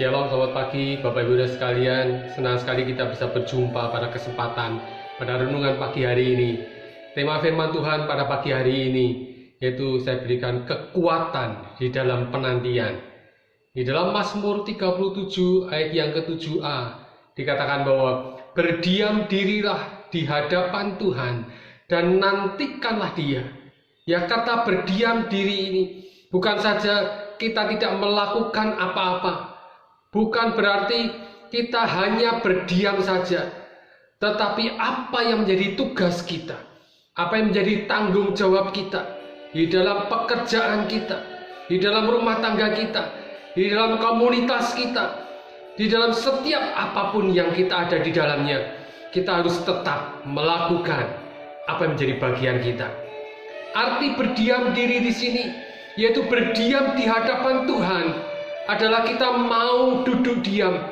Shalom, selamat pagi Bapak Ibu dan sekalian. Senang sekali kita bisa berjumpa pada kesempatan pada renungan pagi hari ini. Tema firman Tuhan pada pagi hari ini yaitu saya berikan kekuatan di dalam penantian. Di dalam Mazmur 37 ayat yang ke-7a dikatakan bahwa berdiam dirilah di hadapan Tuhan dan nantikanlah Dia. Ya, kata berdiam diri ini bukan saja kita tidak melakukan apa-apa. Bukan berarti kita hanya berdiam saja, tetapi apa yang menjadi tugas kita, apa yang menjadi tanggung jawab kita di dalam pekerjaan kita, di dalam rumah tangga kita, di dalam komunitas kita, di dalam setiap apapun yang kita ada di dalamnya, kita harus tetap melakukan apa yang menjadi bagian kita. Arti berdiam diri di sini yaitu berdiam di hadapan Tuhan adalah kita mau duduk diam,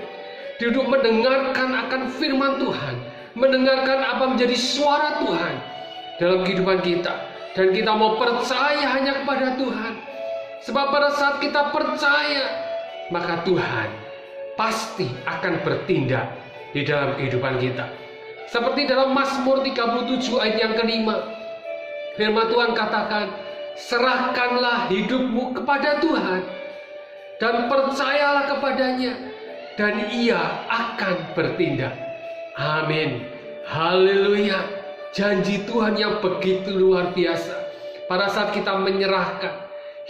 duduk mendengarkan akan firman Tuhan, mendengarkan apa menjadi suara Tuhan dalam kehidupan kita, dan kita mau percaya hanya kepada Tuhan. Sebab pada saat kita percaya, maka Tuhan pasti akan bertindak di dalam kehidupan kita. Seperti dalam Mazmur 37 ayat yang ke-5, firman Tuhan katakan, serahkanlah hidupmu kepada Tuhan dan percayalah kepadanya, dan Ia akan bertindak. Amin. Haleluya. Janji Tuhan yang begitu luar biasa. Pada saat kita menyerahkan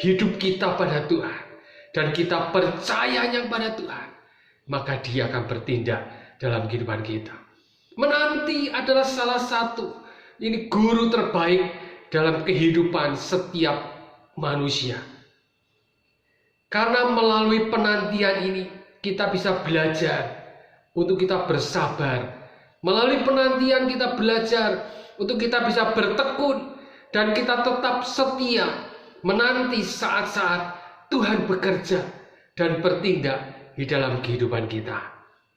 hidup kita pada Tuhan dan kita percayanya pada Tuhan, maka Dia akan bertindak dalam kehidupan kita. Menanti adalah salah satu guru terbaik dalam kehidupan setiap manusia. Karena melalui penantian ini kita bisa belajar untuk kita bersabar. Melalui penantian kita belajar untuk kita bisa bertekun dan kita tetap setia menanti saat-saat Tuhan bekerja dan bertindak di dalam kehidupan kita.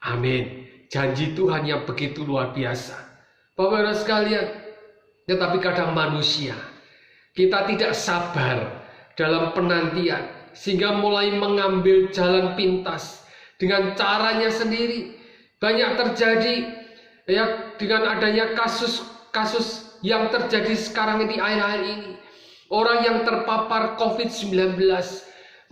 Amin. Janji Tuhan yang begitu luar biasa. Bapak-Ibu sekalian, tetapi kadang manusia kita tidak sabar dalam penantian, sehingga mulai mengambil jalan pintas dengan caranya sendiri. Banyak terjadi ya dengan adanya kasus-kasus yang terjadi sekarang di akhir-akhir ini. Orang yang terpapar COVID-19,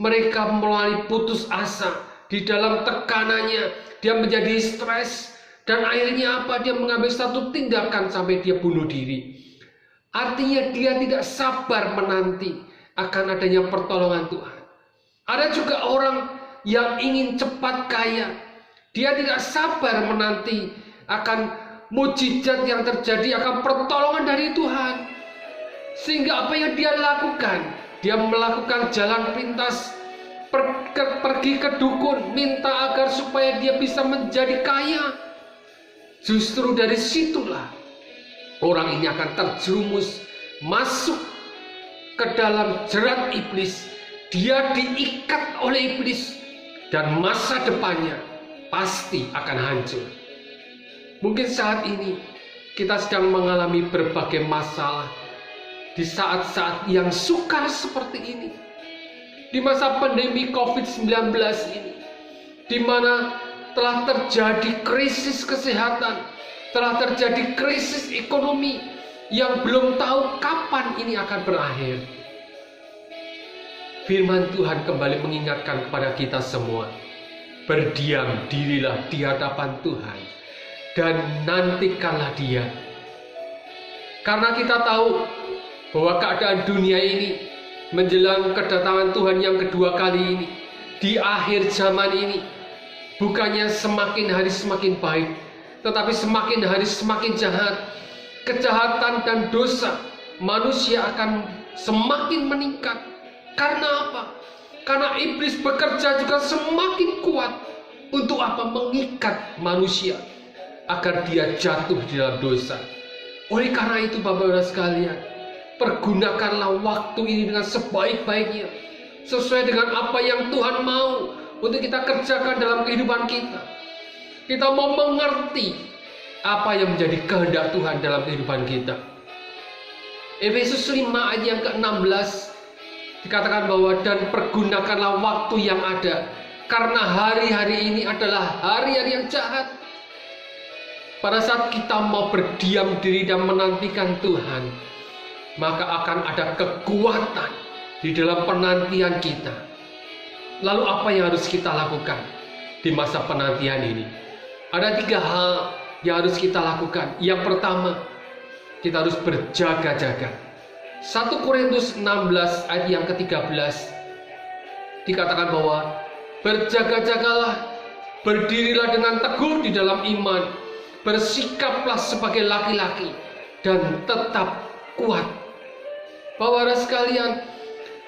mereka mulai putus asa di dalam tekanannya, dia menjadi stres, dan akhirnya apa? Dia mengambil satu tindakan sampai dia bunuh diri. Artinya dia tidak sabar menanti akan adanya pertolongan Tuhan. Ada juga orang yang ingin cepat kaya. Dia tidak sabar menanti akan mujizat yang terjadi, akan pertolongan dari Tuhan. Sehingga apa yang dia lakukan? Dia melakukan jalan pintas, pergi ke dukun, minta agar supaya dia bisa menjadi kaya. Justru dari situlah orang ini akan terjerumus masuk ke dalam jerat iblis. Dia diikat oleh iblis dan masa depannya pasti akan hancur. Mungkin saat ini kita sedang mengalami berbagai masalah di saat-saat yang sukar seperti ini. Di masa pandemi COVID-19 ini, di mana telah terjadi krisis kesehatan, telah terjadi krisis ekonomi yang belum tahu kapan ini akan berakhir. Firman Tuhan kembali mengingatkan kepada kita semua, berdiam dirilah di hadapan Tuhan dan nantikanlah Dia. Karena kita tahu bahwa keadaan dunia ini menjelang kedatangan Tuhan yang kedua kali ini, di akhir zaman ini, bukannya semakin hari semakin baik, tetapi semakin hari semakin jahat. Kejahatan dan dosa manusia akan semakin meningkat. Karena apa? Karena iblis bekerja juga semakin kuat. Untuk apa? Mengikat manusia agar dia jatuh di dalam dosa. Oleh karena itu Bapak-Ibu sekalian, pergunakanlah waktu ini dengan sebaik-baiknya, sesuai dengan apa yang Tuhan mau untuk kita kerjakan dalam kehidupan kita. Kita mau mengerti apa yang menjadi kehendak Tuhan dalam kehidupan kita. Efesus 5 ayat yang ke-16 dikatakan bahwa dan pergunakanlah waktu yang ada Karena hari-hari ini adalah hari-hari yang jahat. Pada saat kita mau berdiam diri dan menantikan Tuhan, maka akan ada kekuatan di dalam penantian kita. Lalu apa yang harus kita lakukan di masa penantian ini? Ada 3 hal yang harus kita lakukan. Yang pertama, kita harus berjaga-jaga. 1 Korintus 16 ayat yang ke-13 dikatakan bahwa berjaga-jagalah, berdirilah dengan teguh di dalam iman, bersikaplah sebagai laki-laki, dan tetap kuat. Bapak sekalian,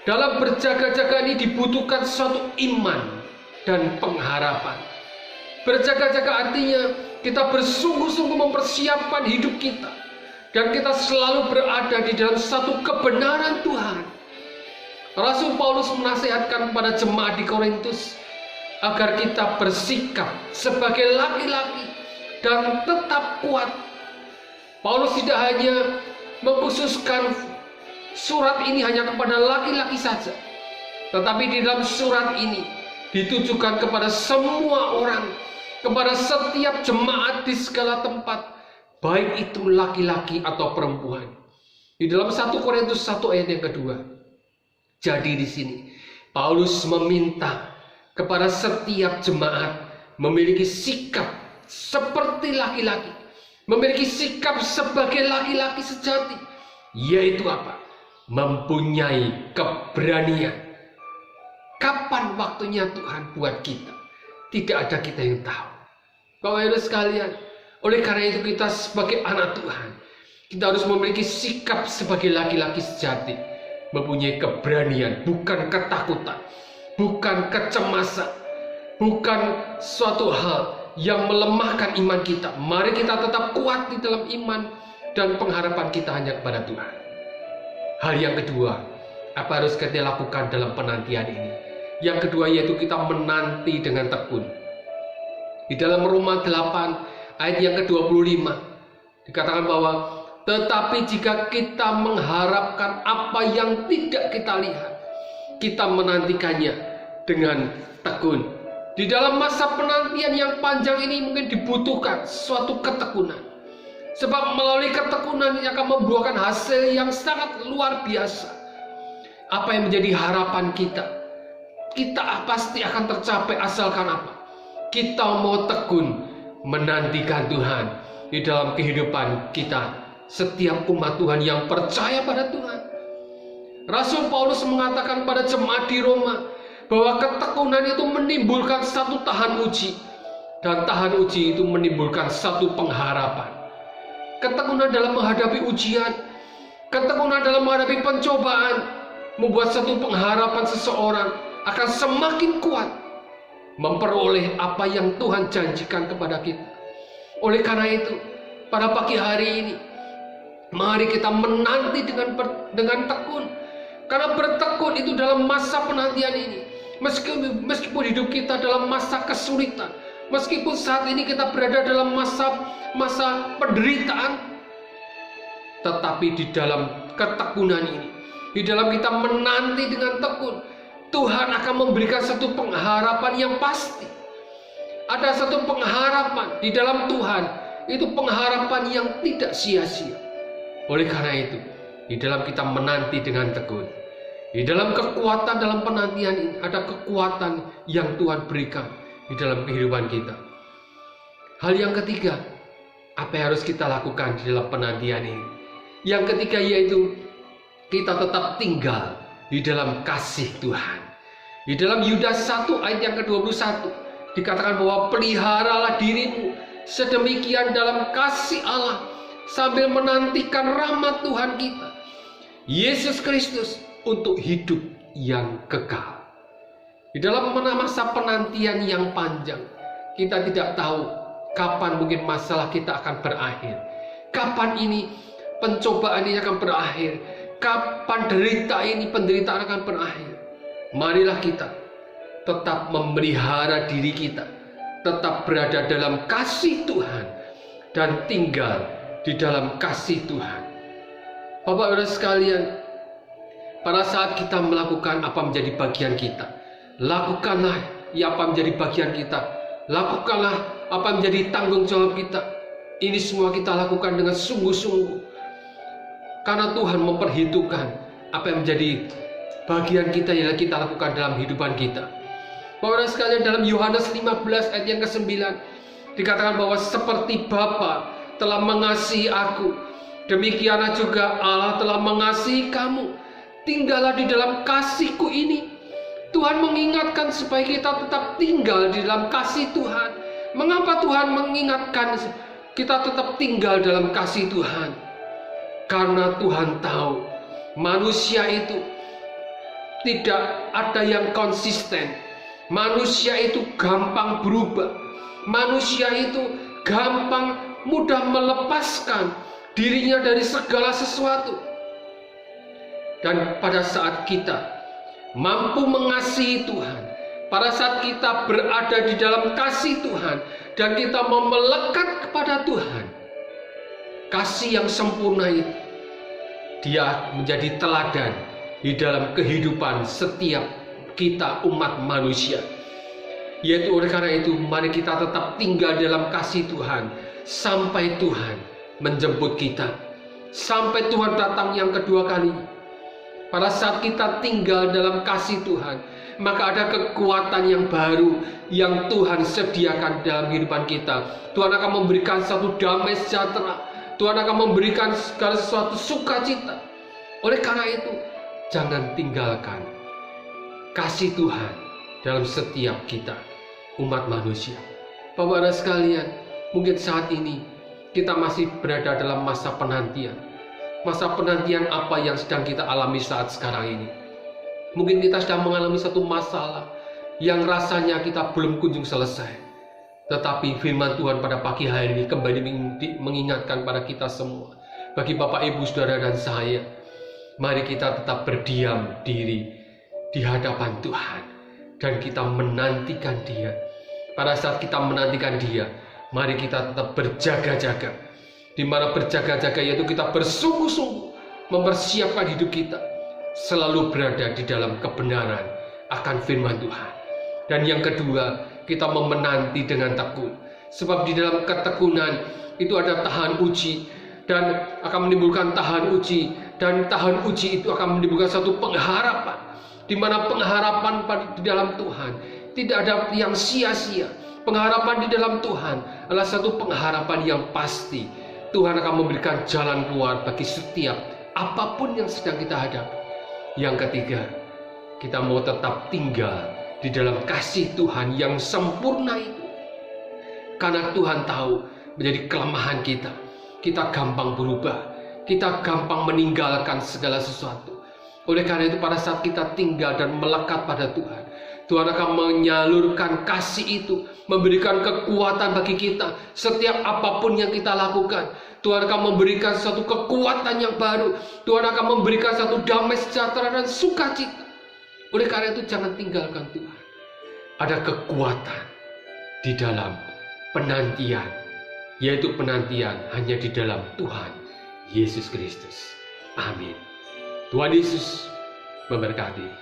dalam berjaga-jaga ini dibutuhkan suatu iman dan pengharapan. Berjaga-jaga artinya kita bersungguh-sungguh mempersiapkan hidup kita, dan kita selalu berada di dalam satu kebenaran Tuhan. Rasul Paulus menasihatkan kepada jemaat di Korintus agar kita bersikap sebagai laki-laki dan tetap kuat. Paulus tidak hanya mengkhususkan surat ini hanya kepada laki-laki saja, tetapi di dalam surat ini ditujukan kepada semua orang, kepada setiap jemaat di segala tempat, baik itu laki-laki atau perempuan. Di dalam 1 Korintus 1 ayat yang kedua. Jadi di sini Paulus meminta kepada setiap jemaat memiliki sikap seperti laki-laki, memiliki sikap sebagai laki-laki sejati, yaitu apa? Mempunyai keberanian. Kapan waktunya Tuhan buat kita? Tidak ada kita yang tahu. Bapak Ibu sekalian, oleh karena itu kita sebagai anak Tuhan, kita harus memiliki sikap sebagai laki-laki sejati, mempunyai keberanian, bukan ketakutan, bukan kecemasan, bukan suatu hal yang melemahkan iman kita. Mari kita tetap kuat di dalam iman dan pengharapan kita hanya kepada Tuhan. Hal yang kedua, apa harus kita lakukan dalam penantian ini? Yang kedua yaitu kita menanti dengan tekun. Di dalam Roma 8 ayat yang ke-25 dikatakan bahwa tetapi jika kita mengharapkan apa yang tidak kita lihat, kita menantikannya dengan tekun. Di dalam masa penantian yang panjang ini mungkin dibutuhkan suatu ketekunan. Sebab melalui ketekunan ini akan membuahkan hasil yang sangat luar biasa. Apa yang menjadi harapan kita? Kita pasti akan tercapai asalkan apa? Kita mau tekun menantikan Tuhan di dalam kehidupan kita. Setiap umat Tuhan yang percaya pada Tuhan. Rasul Paulus mengatakan pada jemaat di Roma bahwa ketekunan itu menimbulkan satu tahan uji, dan tahan uji itu menimbulkan satu pengharapan. Ketekunan dalam menghadapi ujian, ketekunan dalam menghadapi pencobaan membuat satu pengharapan seseorang akan semakin kuat memperoleh apa yang Tuhan janjikan kepada kita. Oleh karena itu, pada pagi hari ini mari kita menanti dengan tekun. Karena bertekun itu dalam masa penantian ini. Meskipun hidup kita dalam masa kesulitan, meskipun saat ini kita berada dalam masa penderitaan, tetapi di dalam ketekunan ini, di dalam kita menanti dengan tekun, Tuhan akan memberikan satu pengharapan yang pasti. Ada satu pengharapan di dalam Tuhan, itu pengharapan yang tidak sia-sia. Oleh karena itu, di dalam kita menanti dengan tekun, di dalam kekuatan dalam penantian ini, ada kekuatan yang Tuhan berikan di dalam kehidupan kita. Hal yang ketiga, apa yang harus kita lakukan di dalam penantian ini? Yang ketiga yaitu kita tetap tinggal di dalam kasih Tuhan. Di dalam Yudas 1 ayat yang ke-21 dikatakan bahwa peliharalah dirimu sedemikian dalam kasih Allah, sambil menantikan rahmat Tuhan kita, Yesus Kristus, untuk hidup yang kekal. Di dalam masa penantian yang panjang, kita tidak tahu kapan mungkin masalah kita akan berakhir, kapan ini pencobaan ini akan berakhir, kapan penderitaan akan berakhir. Marilah kita tetap memelihara diri kita, tetap berada dalam kasih Tuhan, dan tinggal di dalam kasih Tuhan. Bapak-Ibu sekalian, pada saat kita melakukan apa menjadi bagian kita, lakukanlah apa menjadi bagian kita. Lakukanlah apa menjadi tanggung jawab kita. Ini semua kita lakukan dengan sungguh-sungguh, karena Tuhan memperhitungkan apa yang menjadi bagian kita yang kita lakukan dalam kehidupan kita. Bapak sekalian, dalam Yohanes 15 ayat yang ke-9 dikatakan bahwa seperti Bapa telah mengasihi aku, demikianlah juga Allah telah mengasihi kamu. Tinggallah di dalam kasih-Ku ini. Tuhan mengingatkan supaya kita tetap tinggal di dalam kasih Tuhan. Mengapa Tuhan mengingatkan kita tetap tinggal dalam kasih Tuhan? Karena Tuhan tahu manusia itu tidak ada yang konsisten. Manusia itu gampang berubah. Manusia itu gampang mudah melepaskan dirinya dari segala sesuatu. Dan pada saat kita mampu mengasihi Tuhan, pada saat kita berada di dalam kasih Tuhan dan kita mau melekat kepada Tuhan, kasih yang sempurna itu, dia menjadi teladan di dalam kehidupan setiap kita umat manusia. Yaitu oleh karena itu, mari kita tetap tinggal dalam kasih Tuhan sampai Tuhan menjemput kita, sampai Tuhan datang yang kedua kali. Pada saat kita tinggal dalam kasih Tuhan, maka ada kekuatan yang baru yang Tuhan sediakan dalam kehidupan kita. Tuhan akan memberikan satu damai sejahtera. Tuhan akan memberikan segala sesuatu sukacita. Oleh karena itu, jangan tinggalkan kasih Tuhan dalam setiap kita, umat manusia. Bapak-bapak sekalian, mungkin saat ini kita masih berada dalam masa penantian. Masa penantian apa yang sedang kita alami saat sekarang ini? Mungkin kita sedang mengalami satu masalah yang rasanya kita belum kunjung selesai. Tetapi firman Tuhan pada pagi hari ini kembali mengingatkan pada kita semua. Bagi Bapak, Ibu, Saudara, dan saya, mari kita tetap berdiam diri di hadapan Tuhan. Dan kita menantikan Dia. Pada saat kita menantikan Dia, mari kita tetap berjaga-jaga. Di mana berjaga-jaga yaitu kita bersungguh-sungguh mempersiapkan hidup kita selalu berada di dalam kebenaran akan firman Tuhan. Dan yang kedua, kita memenanti dengan tekun. Sebab di dalam ketekunan itu ada tahan uji dan akan menimbulkan tahan uji, dan tahan uji itu akan menimbulkan satu pengharapan, di mana pengharapan di dalam Tuhan tidak ada yang sia-sia. Pengharapan di dalam Tuhan adalah satu pengharapan yang pasti. Tuhan akan memberikan jalan keluar bagi setiap apapun yang sedang kita hadapi. Yang ketiga, kita mau tetap tinggal di dalam kasih Tuhan yang sempurna itu. Karena Tuhan tahu menjadi kelemahan kita. Kita gampang berubah. Kita gampang meninggalkan segala sesuatu. Oleh karena itu, pada saat kita tinggal dan melekat pada Tuhan, Tuhan akan menyalurkan kasih itu, memberikan kekuatan bagi kita. Setiap apapun yang kita lakukan, Tuhan akan memberikan satu kekuatan yang baru. Tuhan akan memberikan satu damai sejahtera dan sukacita. Oleh karena itu, jangan tinggalkan Tuhan. Ada kekuatan di dalam penantian, yaitu penantian hanya di dalam Tuhan Yesus Kristus. Amin. Tuhan Yesus memberkati.